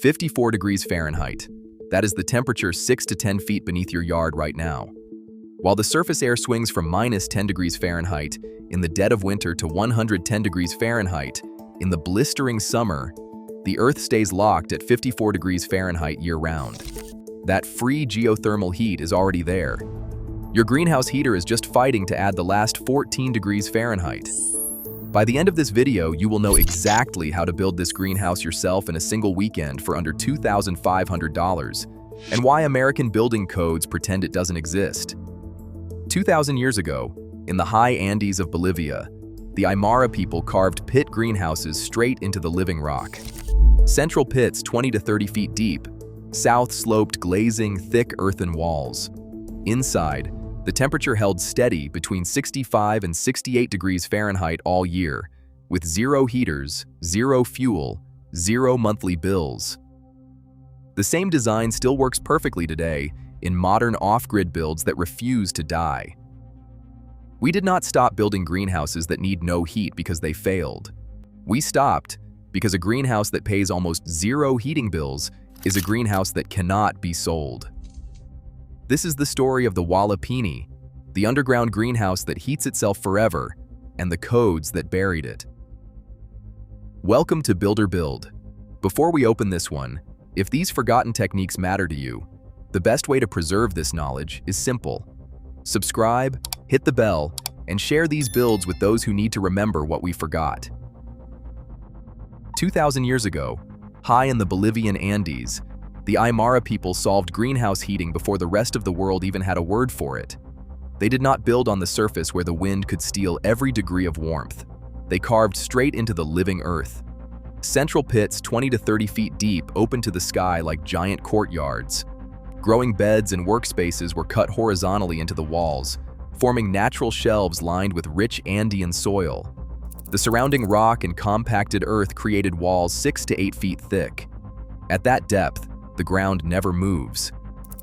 54 degrees Fahrenheit. That is the temperature 6 to 10 feet beneath your yard right now. While the surface air swings from -10 degrees Fahrenheit in the dead of winter to 110 degrees Fahrenheit in the blistering summer, the Earth stays locked at 54 degrees Fahrenheit year-round. That free geothermal heat is already there. Your greenhouse heater is just fighting to add the last 14 degrees Fahrenheit. By the end of this video, you will know exactly how to build this greenhouse yourself in a single weekend for under $2,500, and why American building codes pretend it doesn't exist. 2,000 years ago, in the high Andes of Bolivia, the Aymara people carved pit greenhouses straight into the living rock. Central pits 20 to 30 feet deep, south-sloped glazing thick earthen walls. Inside, the temperature held steady between 65 and 68 degrees Fahrenheit all year, with zero heaters, zero fuel, zero monthly bills. The same design still works perfectly today in modern off-grid builds that refuse to die. We did not stop building greenhouses that need no heat because they failed. We stopped because a greenhouse that pays almost zero heating bills is a greenhouse that cannot be sold. This is the story of the Walapini, the underground greenhouse that heats itself forever, and the codes that buried it. Welcome to Builder Build. Before we open this one, if these forgotten techniques matter to you, the best way to preserve this knowledge is simple. Subscribe, hit the bell, and share these builds with those who need to remember what we forgot. 2,000 years ago, high in the Bolivian Andes, the Aymara people solved greenhouse heating before the rest of the world even had a word for it. They did not build on the surface where the wind could steal every degree of warmth. They carved straight into the living earth. Central pits 20 to 30 feet deep opened to the sky like giant courtyards. Growing beds and workspaces were cut horizontally into the walls, forming natural shelves lined with rich Andean soil. The surrounding rock and compacted earth created walls 6 to 8 feet thick. At that depth, the ground never moves.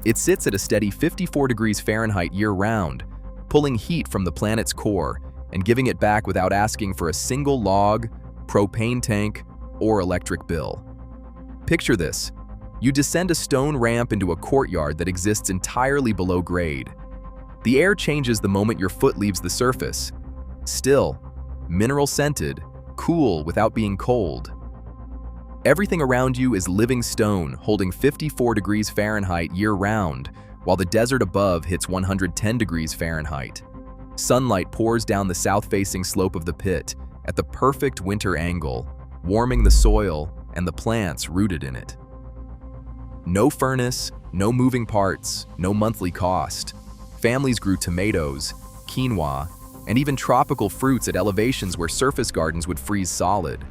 It sits at a steady 54 degrees Fahrenheit year-round, pulling heat from the planet's core and giving it back without asking for a single log, propane tank, or electric bill. Picture this. You descend a stone ramp into a courtyard that exists entirely below grade. The air changes the moment your foot leaves the surface. Still, mineral-scented, cool without being cold. Everything around you is living stone, holding 54 degrees Fahrenheit year-round, while the desert above hits 110 degrees Fahrenheit. Sunlight pours down the south-facing slope of the pit at the perfect winter angle, warming the soil and the plants rooted in it. No furnace, no moving parts, no monthly cost. Families grew tomatoes, quinoa, and even tropical fruits at elevations where surface gardens would freeze solid.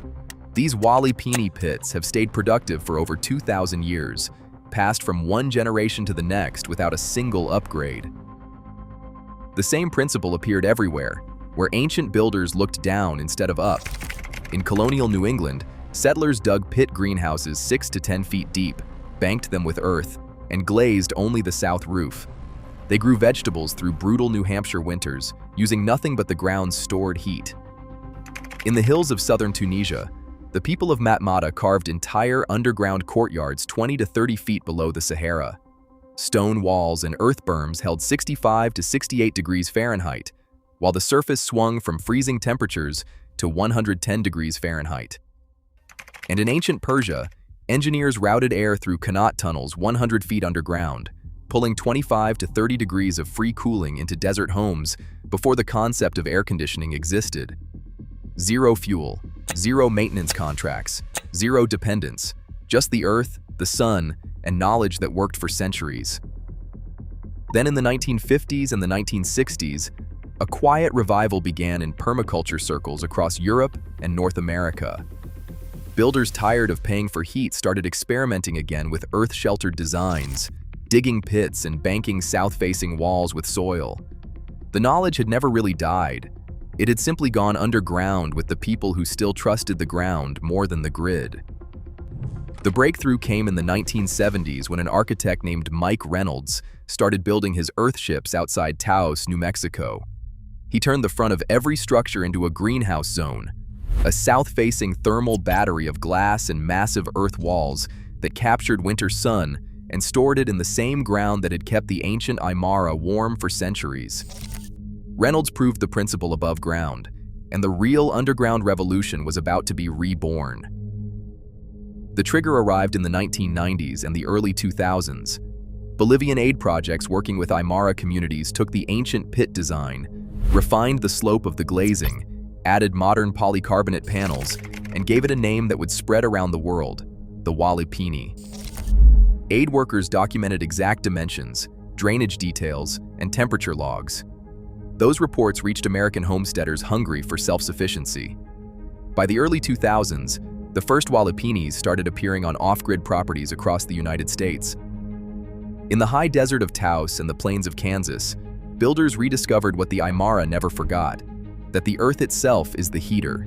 These Walapini pits have stayed productive for over 2,000 years, passed from one generation to the next without a single upgrade. The same principle appeared everywhere, where ancient builders looked down instead of up. In colonial New England, settlers dug pit greenhouses 6 to 10 feet deep, banked them with earth, and glazed only the south roof. They grew vegetables through brutal New Hampshire winters, using nothing but the ground's stored heat. In the hills of southern Tunisia, the people of Matmata carved entire underground courtyards 20 to 30 feet below the Sahara. Stone walls and earth berms held 65 to 68 degrees Fahrenheit, while the surface swung from freezing temperatures to 110 degrees Fahrenheit. And in ancient Persia, engineers routed air through Qanat tunnels 100 feet underground, pulling 25 to 30 degrees of free cooling into desert homes before the concept of air conditioning existed. Zero fuel, zero maintenance contracts, zero dependence, just the earth, the sun, and knowledge that worked for centuries. Then in the 1950s and the 1960s, a quiet revival began in permaculture circles across Europe and North America. Builders tired of paying for heat started experimenting again with earth-sheltered designs, digging pits and banking south-facing walls with soil. The knowledge had never really died. It had simply gone underground with the people who still trusted the ground more than the grid. The breakthrough came in the 1970s when an architect named Mike Reynolds started building his earthships outside Taos, New Mexico. He turned the front of every structure into a greenhouse zone, a south-facing thermal battery of glass and massive earth walls that captured winter sun and stored it in the same ground that had kept the ancient Aymara warm for centuries. Reynolds proved the principle above ground, and the real underground revolution was about to be reborn. The trigger arrived in the 1990s and the early 2000s. Bolivian aid projects working with Aymara communities took the ancient pit design, refined the slope of the glazing, added modern polycarbonate panels, and gave it a name that would spread around the world, the Walipini. Aid workers documented exact dimensions, drainage details, and temperature logs. Those reports reached American homesteaders hungry for self-sufficiency. By the early 2000s, the first Walipinis started appearing on off-grid properties across the United States. In the high desert of Taos and the plains of Kansas, builders rediscovered what the Aymara never forgot, that the earth itself is the heater.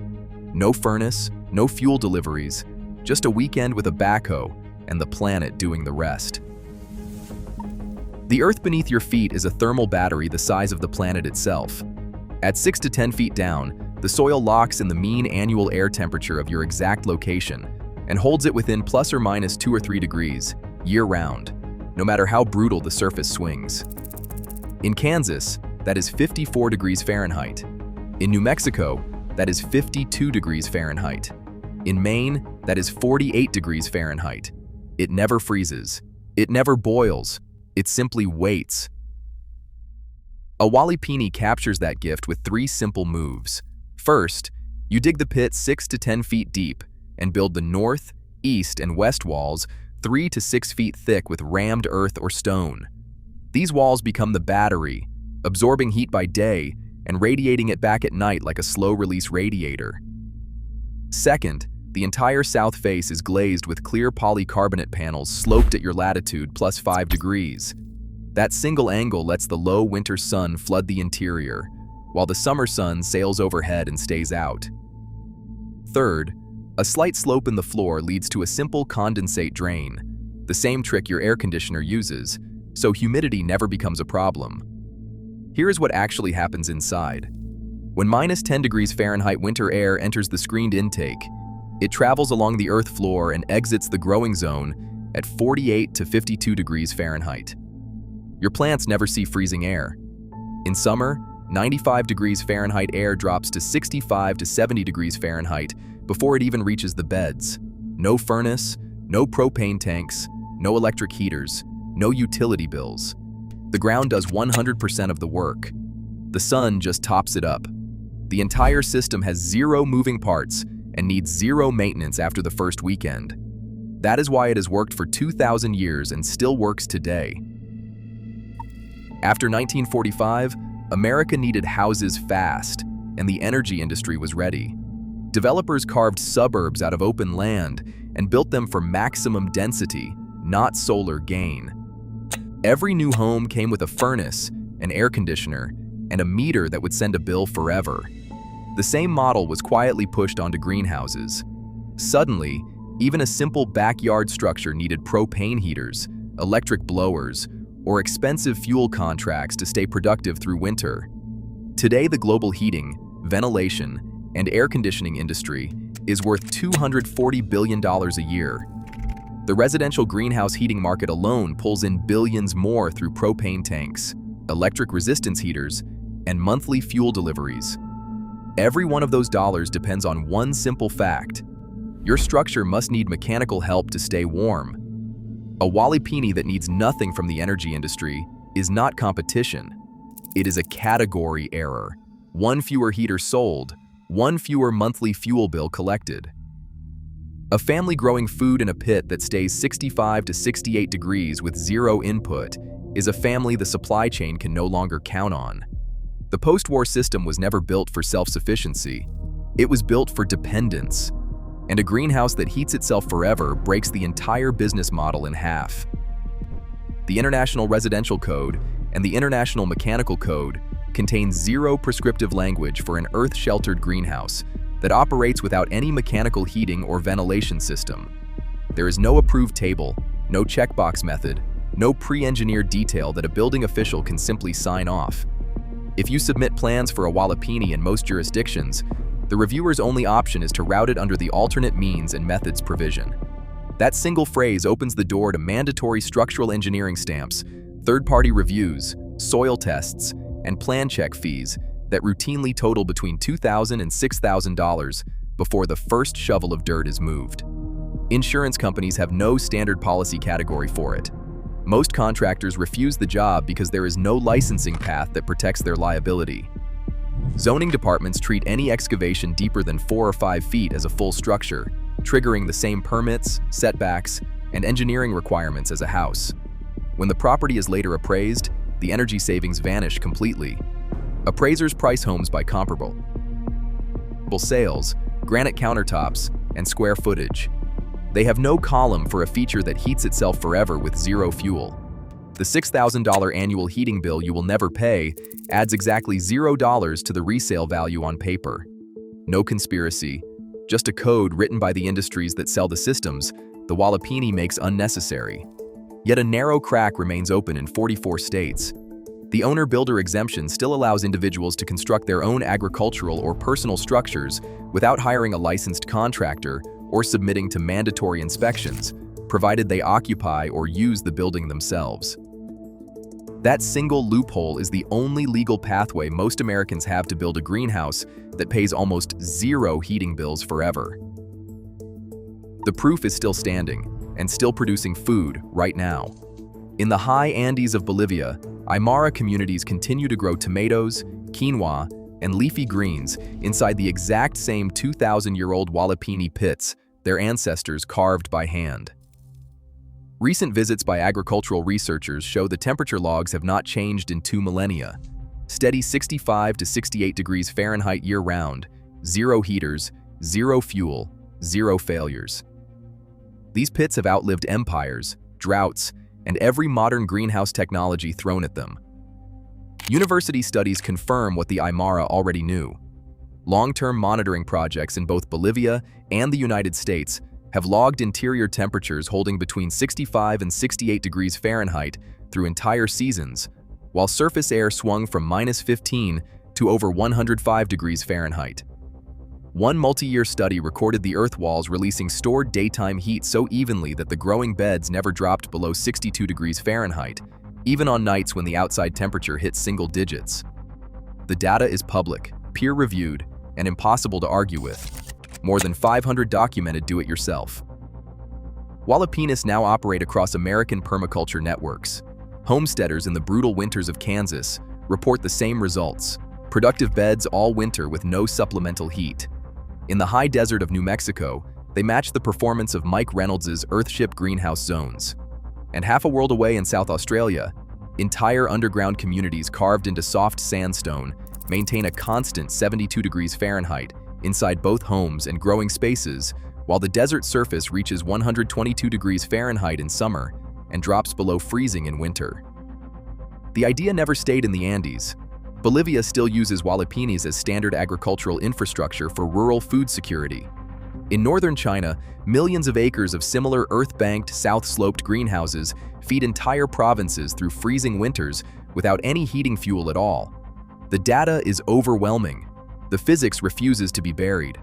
No furnace, no fuel deliveries, just a weekend with a backhoe and the planet doing the rest. The earth beneath your feet is a thermal battery the size of the planet itself. At 6 to 10 feet down, the soil locks in the mean annual air temperature of your exact location and holds it within plus or minus 2 or 3 degrees, year-round, no matter how brutal the surface swings. In Kansas, that is 54 degrees Fahrenheit. In New Mexico, that is 52 degrees Fahrenheit. In Maine, that is 48 degrees Fahrenheit. It never freezes. It never boils. It simply waits. A Walipini captures that gift with 3 simple moves. First, you dig the pit 6 to 10 feet deep and build the north, east, and west walls 3 to 6 feet thick with rammed earth or stone. These walls become the battery, absorbing heat by day and radiating it back at night like a slow-release radiator. Second, the entire south face is glazed with clear polycarbonate panels sloped at your latitude plus 5 degrees. That single angle lets the low winter sun flood the interior, while the summer sun sails overhead and stays out. Third, a slight slope in the floor leads to a simple condensate drain, the same trick your air conditioner uses, so humidity never becomes a problem. Here is what actually happens inside. When minus 10 degrees Fahrenheit winter air enters the screened intake, it travels along the earth floor and exits the growing zone at 48 to 52 degrees Fahrenheit. Your plants never see freezing air. In summer, 95 degrees Fahrenheit air drops to 65 to 70 degrees Fahrenheit before it even reaches the beds. No furnace, no propane tanks, no electric heaters, no utility bills. The ground does 100% of the work. The sun just tops it up. The entire system has 0 moving parts and needs 0 maintenance after the first weekend. That is why it has worked for 2,000 years and still works today. After 1945, America needed houses fast, and the energy industry was ready. Developers carved suburbs out of open land and built them for maximum density, not solar gain. Every new home came with a furnace, an air conditioner, and a meter that would send a bill forever. The same model was quietly pushed onto greenhouses. Suddenly, even a simple backyard structure needed propane heaters, electric blowers, or expensive fuel contracts to stay productive through winter. Today, the global heating, ventilation, and air conditioning industry is worth $240 billion a year. The residential greenhouse heating market alone pulls in billions more through propane tanks, electric resistance heaters, and monthly fuel deliveries. Every one of those dollars depends on one simple fact. Your structure must need mechanical help to stay warm. A Walipini that needs nothing from the energy industry is not competition. It is a category error. One fewer heater sold, one fewer monthly fuel bill collected. A family growing food in a pit that stays 65 to 68 degrees with 0 input is a family the supply chain can no longer count on. The post-war system was never built for self-sufficiency. It was built for dependence. And a greenhouse that heats itself forever breaks the entire business model in half. The International Residential Code and the International Mechanical Code contain 0 prescriptive language for an earth-sheltered greenhouse that operates without any mechanical heating or ventilation system. There is no approved table, no checkbox method, no pre-engineered detail that a building official can simply sign off. If you submit plans for a Walipini in most jurisdictions, the reviewer's only option is to route it under the alternate means and methods provision. That single phrase opens the door to mandatory structural engineering stamps, third-party reviews, soil tests, and plan check fees that routinely total between $2,000 and $6,000 before the first shovel of dirt is moved. Insurance companies have no standard policy category for it. Most contractors refuse the job because there is no licensing path that protects their liability. Zoning departments treat any excavation deeper than 4 or 5 feet as a full structure, triggering the same permits, setbacks, and engineering requirements as a house. When the property is later appraised, the energy savings vanish completely. Appraisers price homes by comparable sales, granite countertops, and square footage. They have no column for a feature that heats itself forever with zero fuel. The $6,000 annual heating bill you will never pay adds exactly $0 to the resale value on paper. No conspiracy, just a code written by the industries that sell the systems the Wallapini makes unnecessary. Yet a narrow crack remains open in 44 states. The owner-builder exemption still allows individuals to construct their own agricultural or personal structures without hiring a licensed contractor or submitting to mandatory inspections, provided they occupy or use the building themselves. That single loophole is the only legal pathway most Americans have to build a greenhouse that pays almost zero heating bills forever. The proof is still standing and still producing food right now. In the high Andes of Bolivia, Aymara communities continue to grow tomatoes, quinoa, and leafy greens inside the exact same 2,000-year-old Wallapini pits their ancestors carved by hand. Recent visits by agricultural researchers show the temperature logs have not changed in 2 millennia. Steady 65 to 68 degrees Fahrenheit year-round, zero heaters, zero fuel, zero failures. These pits have outlived empires, droughts, and every modern greenhouse technology thrown at them. University studies confirm what the Aymara already knew. Long-term monitoring projects in both Bolivia and the United States have logged interior temperatures holding between 65 and 68 degrees Fahrenheit through entire seasons, while surface air swung from -15 to over 105 degrees Fahrenheit. One multi-year study recorded the earth walls releasing stored daytime heat so evenly that the growing beds never dropped below 62 degrees Fahrenheit, even on nights when the outside temperature hit single digits. The data is public, peer-reviewed, and impossible to argue with. More than 500 documented do-it-yourself. Wallapinis now operate across American permaculture networks. Homesteaders in the brutal winters of Kansas report the same results: productive beds all winter with no supplemental heat. In the high desert of New Mexico, they match the performance of Mike Reynolds' Earthship greenhouse zones. And half a world away in South Australia, entire underground communities carved into soft sandstone maintain a constant 72 degrees Fahrenheit inside both homes and growing spaces, while the desert surface reaches 122 degrees Fahrenheit in summer and drops below freezing in winter. The idea never stayed in the Andes. Bolivia still uses Wallapinis as standard agricultural infrastructure for rural food security. In northern China, millions of acres of similar earth-banked, south-sloped greenhouses feed entire provinces through freezing winters without any heating fuel at all. The data is overwhelming. The physics refuses to be buried.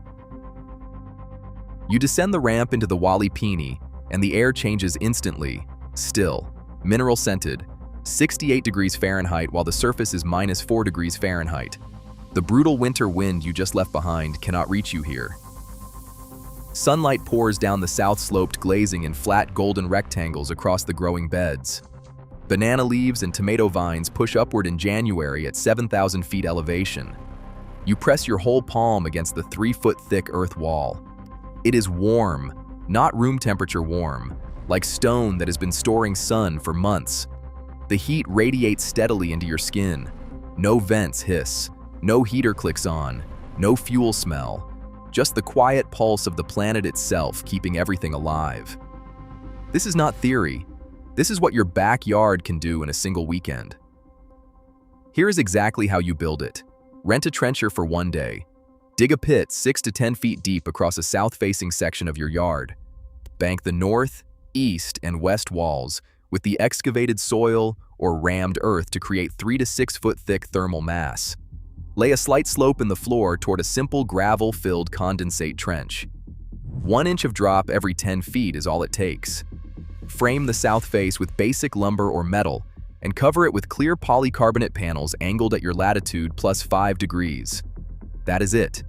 You descend the ramp into the Wallapini, and the air changes instantly, still, mineral-scented, 68 degrees Fahrenheit while the surface is -4 degrees Fahrenheit. The brutal winter wind you just left behind cannot reach you here. Sunlight pours down the south-sloped glazing in flat golden rectangles across the growing beds. Banana leaves and tomato vines push upward in January at 7,000 feet elevation. You press your whole palm against the 3-foot-thick earth wall. It is warm, not room temperature warm, like stone that has been storing sun for months. The heat radiates steadily into your skin. No vents hiss, no heater clicks on, no fuel smell, just the quiet pulse of the planet itself keeping everything alive. This is not theory. This is what your backyard can do in a single weekend. Here is exactly how you build it. Rent a trencher for one day. Dig a pit 6 to 10 feet deep across a south-facing section of your yard. Bank the north, east, and west walls with the excavated soil or rammed earth to create 3 to 6 foot thick thermal mass. Lay a slight slope in the floor toward a simple gravel-filled condensate trench. 1 inch of drop every 10 feet is all it takes. Frame the south face with basic lumber or metal and cover it with clear polycarbonate panels angled at your latitude plus 5 degrees. That is it.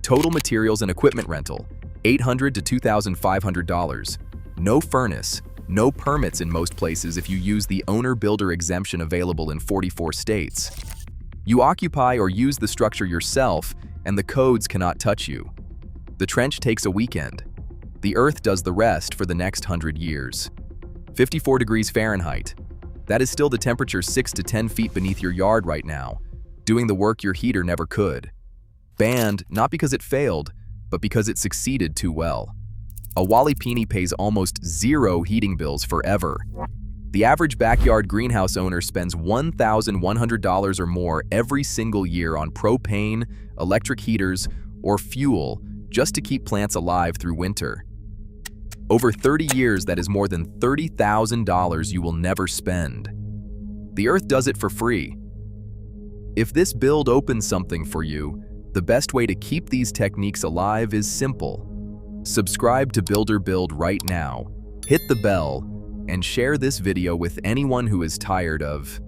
Total materials and equipment rental, $800 to $2,500. No furnace, no permits in most places if you use the owner-builder exemption available in 44 states. You occupy or use the structure yourself, and the codes cannot touch you. The trench takes a weekend. The earth does the rest for the next 100 years. 54 degrees Fahrenheit. That is still the temperature 6 to 10 feet beneath your yard right now, doing the work your heater never could. Banned not because it failed, but because it succeeded too well. A Wally Peony pays almost zero heating bills forever. The average backyard greenhouse owner spends $1,100 or more every single year on propane, electric heaters, or fuel just to keep plants alive through winter. Over 30 years, that is more than $30,000 you will never spend. The earth does it for free. If this build opens something for you, the best way to keep these techniques alive is simple. Subscribe to Builder Build right now, hit the bell, and share this video with anyone who is tired of